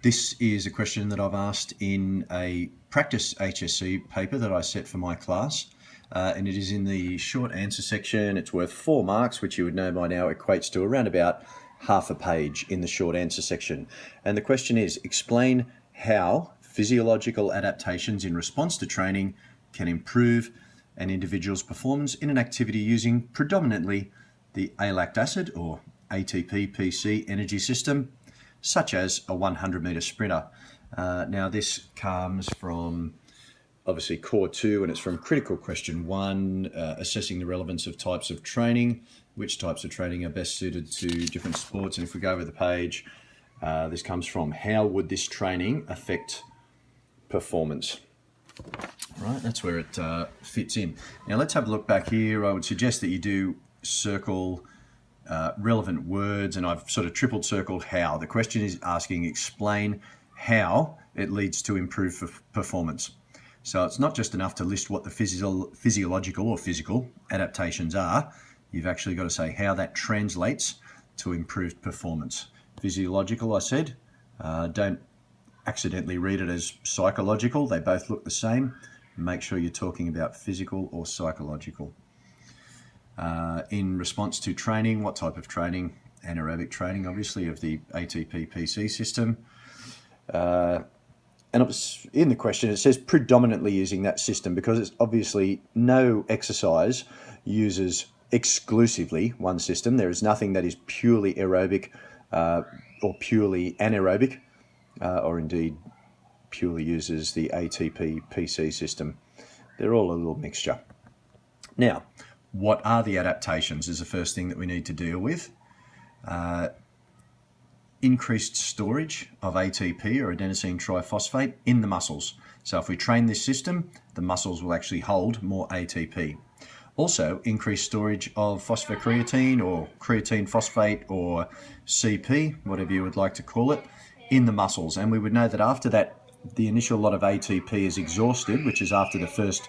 This is a question that I've asked in a practice HSC paper that I set for my class, and it is in the short answer section. It's worth 4 marks, which you would know by now equates to around about half a page in the short answer section. And the question is, explain how physiological adaptations in response to training can improve an individual's performance in an activity using predominantly the Alactacid or ATP-PC energy system, such as a 100-metre sprinter. Now this comes from obviously core 2, and it's from critical question 1, assessing the relevance of types of training, which types of training are best suited to different sports. And if we go over the page, this comes from how would this training affect performance? Right, that's where it fits in. Now let's have a look back here. I would suggest that you do circle relevant words, and I've sort of triple circled how. The question is asking, explain how it leads to improved performance. So it's not just enough to list what the physiological or physical adaptations are. You've actually got to say how that translates to improved performance. Physiological, I said, don't accidentally read it as psychological. They both look the same. Make sure you're talking about physical or psychological. In response to training, what type of training? Anaerobic training, obviously, of the ATP-PC system. And it was in the question, it says predominantly using that system, because it's obviously no exercise uses exclusively one system. There is nothing that is purely aerobic or purely anaerobic, or indeed purely uses the ATP-PC system. They're all a little mixture. Now, what are the adaptations is the first thing that we need to deal with. Increased storage of ATP or adenosine triphosphate in the muscles. So if we train this system, the muscles will actually hold more ATP. Also, increased storage of phosphocreatine or creatine phosphate or CP, whatever you would like to call it, in the muscles. And we would know that after that, the initial lot of ATP is exhausted, which is after the first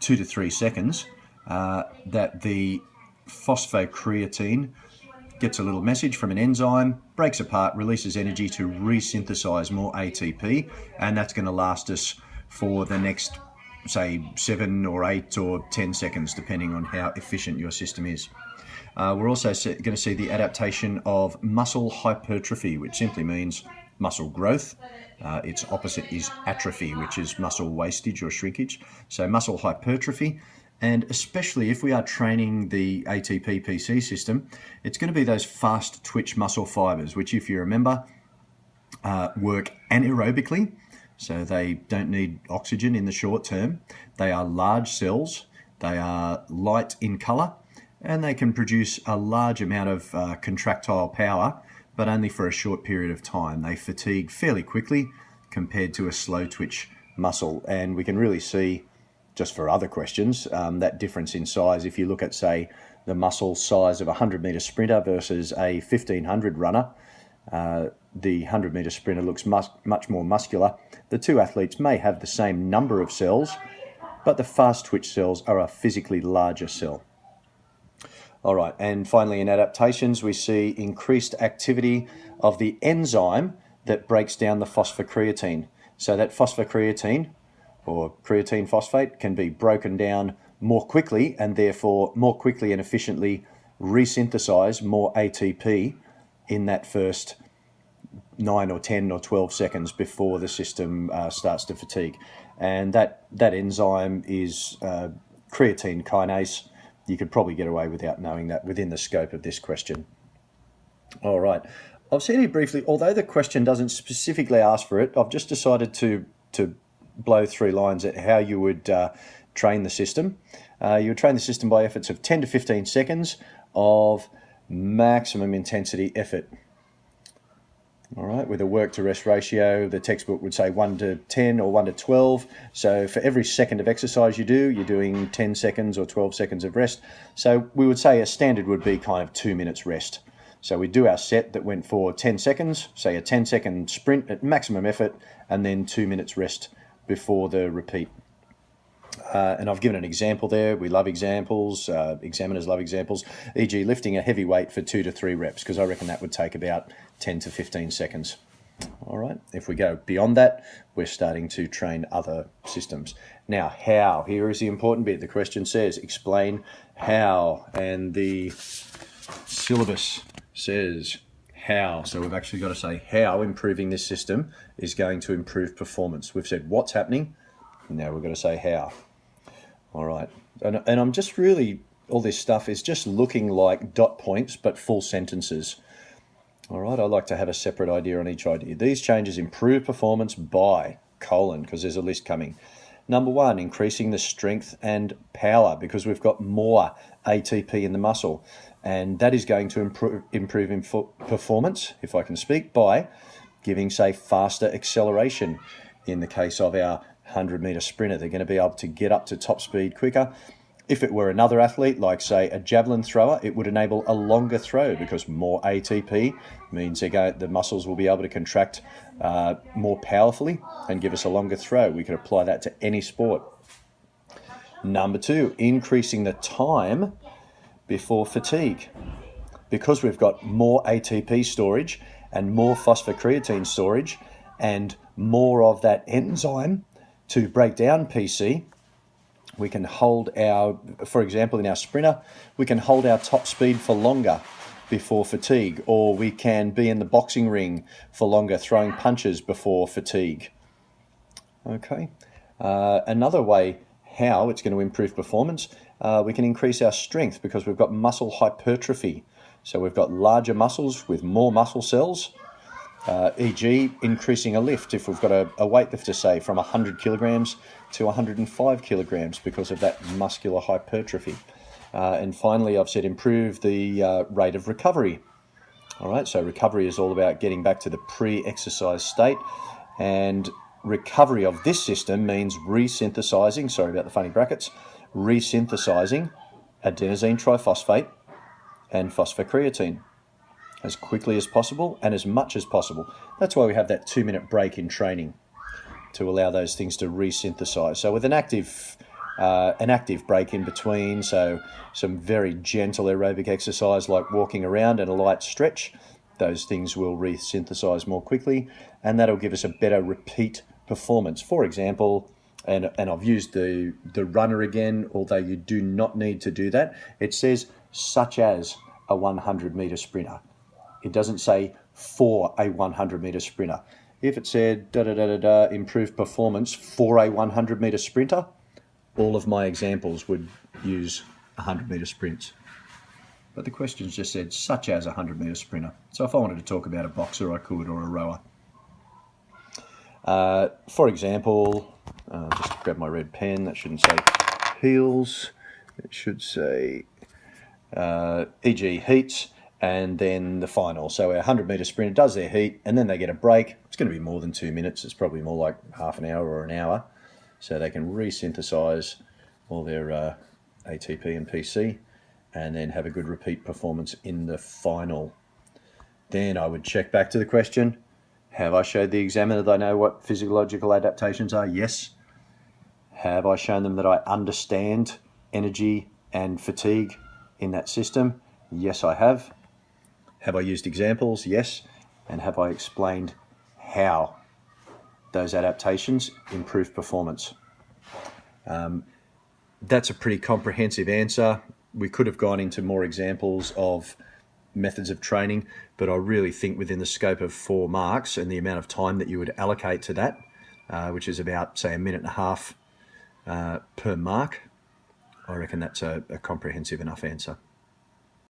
2 to 3 seconds, that the phosphocreatine gets a little message from an enzyme, breaks apart, releases energy to resynthesize more ATP, and that's going to last us for the next, say, 7 or 8 or 10 seconds, depending on how efficient your system is. We're also going to see the adaptation of muscle hypertrophy, which simply means muscle growth. Its opposite is atrophy, which is muscle wastage or shrinkage. So muscle hypertrophy. And especially if we are training the ATP-PC system, it's going to be those fast twitch muscle fibers, which, if you remember, work anaerobically, so they don't need oxygen in the short term. They are large cells, they are light in colour, and they can produce a large amount of contractile power, but only for a short period of time. They fatigue fairly quickly compared to a slow twitch muscle, and we can really see, just for other questions, that difference in size. If you look at, say, the muscle size of a 100-metre sprinter versus a 1500 runner, the 100-metre sprinter looks much more muscular. The two athletes may have the same number of cells, but the fast twitch cells are a physically larger cell. All right, and finally in adaptations, we see increased activity of the enzyme that breaks down the phosphocreatine. So that phosphocreatine, or creatine phosphate, can be broken down more quickly and therefore more quickly and efficiently resynthesize more ATP in that first 9 or 10 or 12 seconds before the system starts to fatigue. And that enzyme is creatine kinase. You could probably get away without knowing that within the scope of this question. All right, I've said it briefly, although the question doesn't specifically ask for it, I've just decided to blow 3 lines at how you would train the system. You would train the system by efforts of 10 to 15 seconds of maximum intensity effort. All right, with a work to rest ratio, the textbook would say 1 to 10 or 1 to 12. So for every second of exercise you do, you're doing 10 seconds or 12 seconds of rest. So we would say a standard would be kind of 2 minutes rest. So we do our set that went for 10 seconds, say a 10-second sprint at maximum effort, and then 2 minutes rest before the repeat. And I've given an example there. We love examples. Examiners love examples, e.g. lifting a heavy weight for 2 to 3 reps, because I reckon that would take about 10 to 15 seconds. All right, if we go beyond that, we're starting to train other systems. Now, how? Here is the important bit. The question says, explain how, and the syllabus says how. So we've actually got to say how improving this system is going to improve performance. We've said what's happening, now we've got to say how. All right, and I'm just really, all this stuff is just looking like dot points, but full sentences. All right, I like to have a separate idea on each idea. These changes improve performance by, because there's a list coming. Number one, increasing the strength and power, because we've got more ATP in the muscle. And that is going to improve performance, if I can speak, by giving, say, faster acceleration. In the case of our 100-meter sprinter, they're going to be able to get up to top speed quicker. If it were another athlete, like say a javelin thrower, it would enable a longer throw because more ATP means the muscles will be able to contract more powerfully and give us a longer throw. We could apply that to any sport. Number two, increasing the time before fatigue. Because we've got more ATP storage and more phosphocreatine storage and more of that enzyme to break down PC, we can hold for example, in our sprinter, we can hold our top speed for longer before fatigue, or we can be in the boxing ring for longer, throwing punches before fatigue. Okay. Another way how it's going to improve performance, we can increase our strength because we've got muscle hypertrophy. So we've got larger muscles with more muscle cells, e.g. increasing a lift if we've got a weightlifter, say, from 100 kilograms to 105 kilograms because of that muscular hypertrophy. And finally, I've said improve the rate of recovery. All right, so recovery is all about getting back to the pre-exercise state, and recovery of this system means resynthesizing, sorry about the funny brackets, resynthesizing adenosine triphosphate and phosphocreatine as quickly as possible and as much as possible. That's why we have that 2-minute break in training, to allow those things to resynthesize. So with an active break in between, so some very gentle aerobic exercise like walking around and a light stretch, those things will resynthesize more quickly, and that'll give us a better repeat performance. For example, and I've used the runner again, although you do not need to do that. It says such as a 100-meter sprinter. It doesn't say for a 100-meter sprinter. If it said improved performance for a 100-meter sprinter, all of my examples would use 100-meter sprints. But the questions just said such as a 100-meter sprinter. So if I wanted to talk about a boxer, I could, or a rower. For example, just grab my red pen. That shouldn't say heels. It should say e.g. heats, and then the final. So our 100-meter sprinter does their heat, and then they get a break. It's going to be more than 2 minutes. It's probably more like half an hour or an hour. So they can resynthesize all their ATP and PC, and then have a good repeat performance in the final. Then I would check back to the question, have I showed the examiner that I know what physiological adaptations are? Yes. Have I shown them that I understand energy and fatigue in that system? Yes, I have. Have I used examples? Yes. And have I explained how those adaptations improve performance? That's a pretty comprehensive answer. We could have gone into more examples of methods of training, but I really think within the scope of 4 marks and the amount of time that you would allocate to that, which is about, say, 1.5 minutes per mark, I reckon that's a comprehensive enough answer.